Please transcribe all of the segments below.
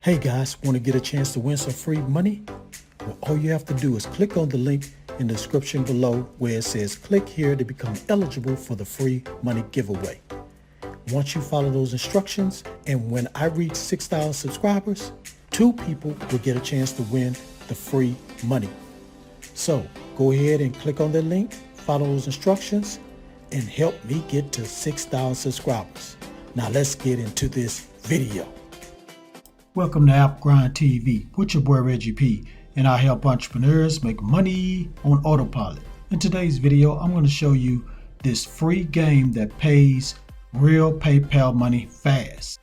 Hey guys, want to get a chance to win some free money? Well, all you have to do is click on the link in the description below where it says click here to become eligible for the free money giveaway. Once you follow those instructions, and when I reach 6,000 subscribers, 2 people will get a chance to win the free money. So go ahead and click on the link, follow those instructions, and help me get to 6,000 subscribers. Now let's get into this video. Welcome to AppGrind TV with your boy Reggie P, and I help entrepreneurs make money on autopilot. In today's video, I'm going to show you this free game that pays real PayPal money fast.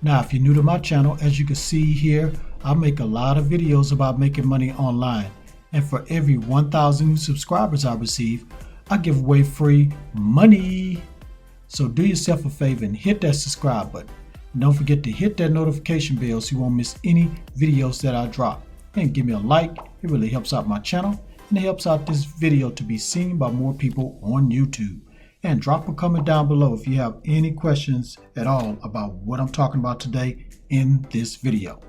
Now, if you're new to my channel, as you can see here, I make a lot of videos about making money online. And for every 1,000 new subscribers I receive, I give away free money. So do yourself a favor and hit that subscribe button. And don't forget to hit that notification bell so you won't miss any videos that I drop. And give me a like, it really helps out my channel and it helps out this video to be seen by more people on YouTube. And drop a comment down below if you have any questions at all about what I'm talking about today in this video.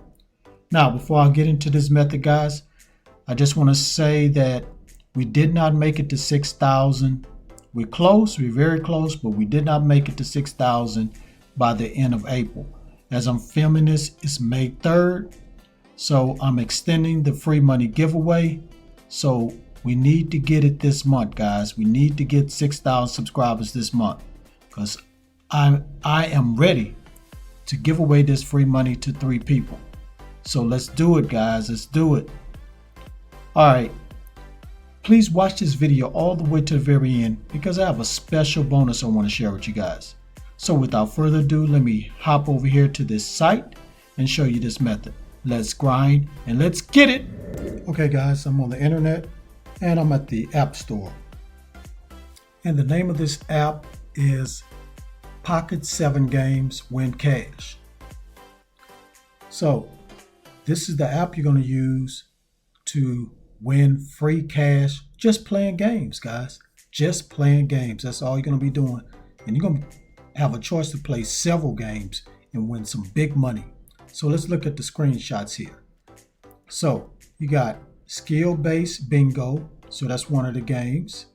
Now, before I get into this method, guys, I just want to say that we did not make it to 6,000. We're close, we're very close, but we did not make it to 6,000 by the end of April. As I'm filming this, it's May 3rd, so I'm extending the free money giveaway. So we need to get it this month, guys. We need to get 6,000 subscribers this month because I am ready to give away this free money to 3 people. So let's do it, guys. Let's do it. All right. Please watch this video all the way to the very end because I have a special bonus I want to share with you guys. So without further ado, let me hop over here to this site and show you this method. Let's grind and let's get it. Okay guys, I'm on the internet and I'm at the App Store. And the name of this app is Pocket 7 Games Win Cash. So this is the app you're going to use to win free cash just playing games, guys. Just playing games. That's all you're going to be doing. And you're going to have a choice to play several games and win some big money. So let's look at the screenshots here. So you got skill-based bingo. So that's one of the games.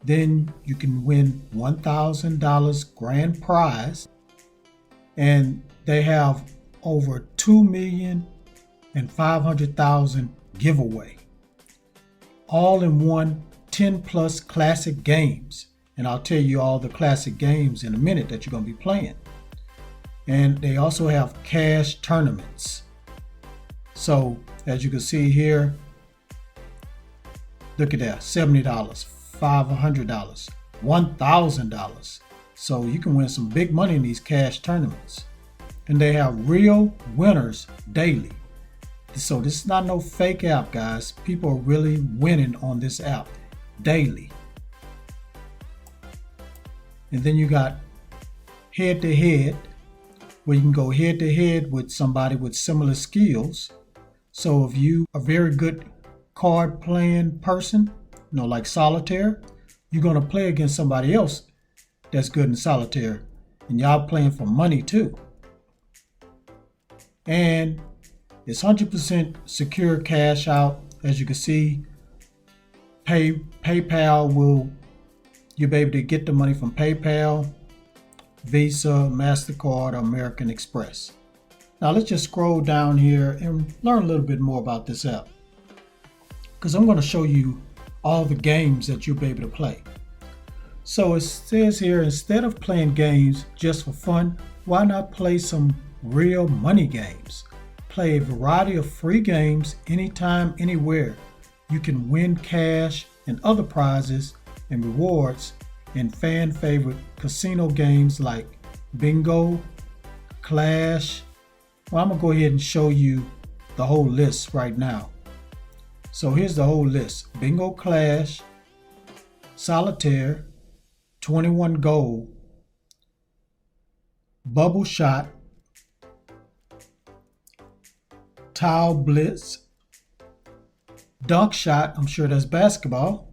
Then you can win $1,000 grand prize. And they have over 2,500,000 giveaway. All in one 10 plus classic games. And I'll tell you all the classic games in a minute that you're going to be playing. And they also have cash tournaments. So as you can see here, look at that, $70, $500, $1,000. So you can win some big money in these cash tournaments. And they have real winners daily. So this is not no fake app, guys. People are really winning on this app daily. And then you got head-to-head, where you can go head-to-head with somebody with similar skills. So if you are a very good card playing person, like solitaire, you're going to play against somebody else that's good in solitaire. And y'all playing for money too. And it's 100% secure cash out. As you can see, PayPal you'll be able to get the money from PayPal, Visa, MasterCard, or American Express. Now let's just scroll down here and learn a little bit more about this app. Because I'm going to show you all the games that you'll be able to play. So it says here, instead of playing games just for fun, why not play some real money games? Play a variety of free games anytime, anywhere. You can win cash and other prizes and rewards in fan favorite casino games like bingo, clash. Well, I'm gonna go ahead and show you the whole list right now. So here's the whole list: bingo, clash, solitaire, 21 gold, bubble shot, tile blitz, dunk shot, I'm sure that's basketball,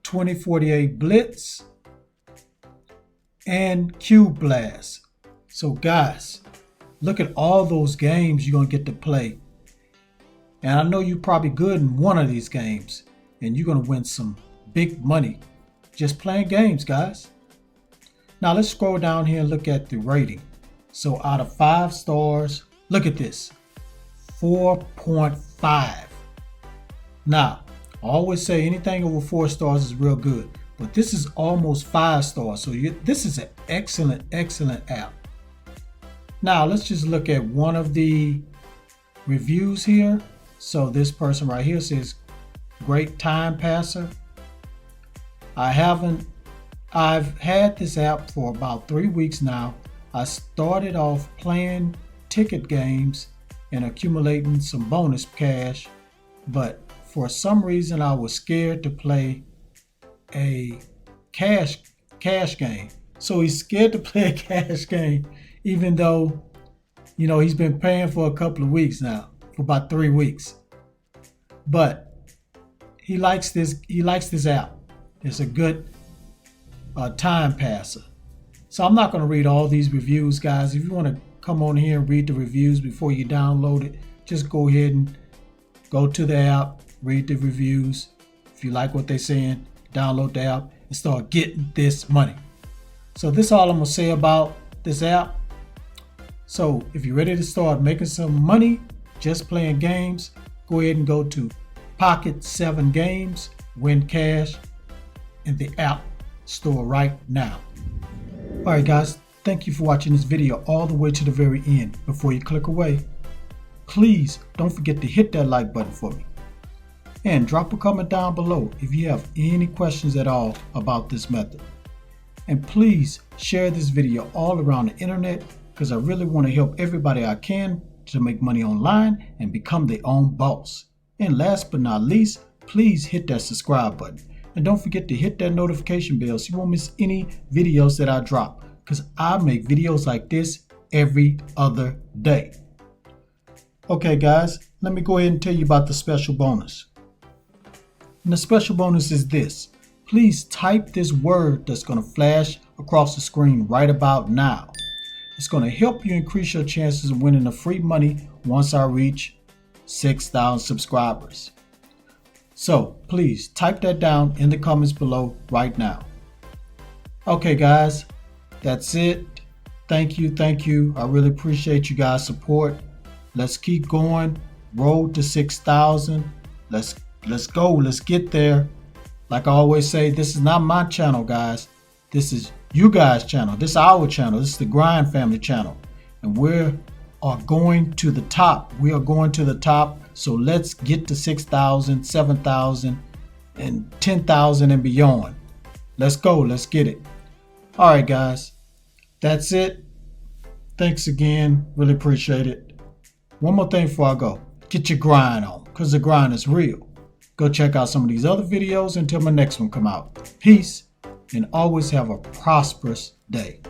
2048 blitz, and cube blast. So guys, look at all those games you're going to get to play. And I know you're probably good in one of these games, and you're going to win some big money just playing games, guys. Now let's scroll down here and look at the rating. So out of 5 stars, look at this, 4.5. Now, I always say anything over 4 stars is real good, but this is almost 5 stars. So this is an excellent app. Now let's just look at one of the reviews here. So this person right here says, great time passer. I've had this app for about 3 weeks now. I started off playing ticket games and accumulating some bonus cash, but for some reason I was scared to play a cash game. So he's scared to play a cash game, even though, you know, he's been paying for a couple of weeks now, for about 3 weeks. But he likes this app. It's a good time passer. So I'm not going to read all these reviews, guys. If you want to come on here and read the reviews before you download it, just go ahead and go to the app, read the reviews. If you like what they're saying, download the app and start getting this money. So this is all I'm going to say about this app. So if you're ready to start making some money just playing games, go ahead and go to Pocket 7 Games, win cash in the App Store right now. Alright guys, thank you for watching this video all the way to the very end. Before you click away, please don't forget to hit that like button for me. And drop a comment down below if you have any questions at all about this method. And please share this video all around the internet, because I really want to help everybody I can to make money online and become their own boss. And last but not least, please hit that subscribe button. And don't forget to hit that notification bell so you won't miss any videos that I drop, because I make videos like this every other day. Okay guys, let me go ahead and tell you about the special bonus. And the special bonus is this. Please type this word that's going to flash across the screen right about now. It's going to help you increase your chances of winning the free money once I reach 6,000 subscribers. So please type that down in the comments below right now. Okay guys, that's it. Thank you. I really appreciate you guys' support. Let's keep going. Road to 6,000. Let's go. Let's get there. Like I always say, this is not my channel, guys. This is you guys' channel. This is our channel. This is the Grind Family channel. And we are going to the top. We are going to the top. So let's get to 6,000, 7,000, and 10,000 and beyond. Let's go. Let's get it. All right, guys. That's it. Thanks again. Really appreciate it. One more thing before I go. Get your grind on, because the grind is real. Go check out some of these other videos until my next one come out. Peace, and always have a prosperous day.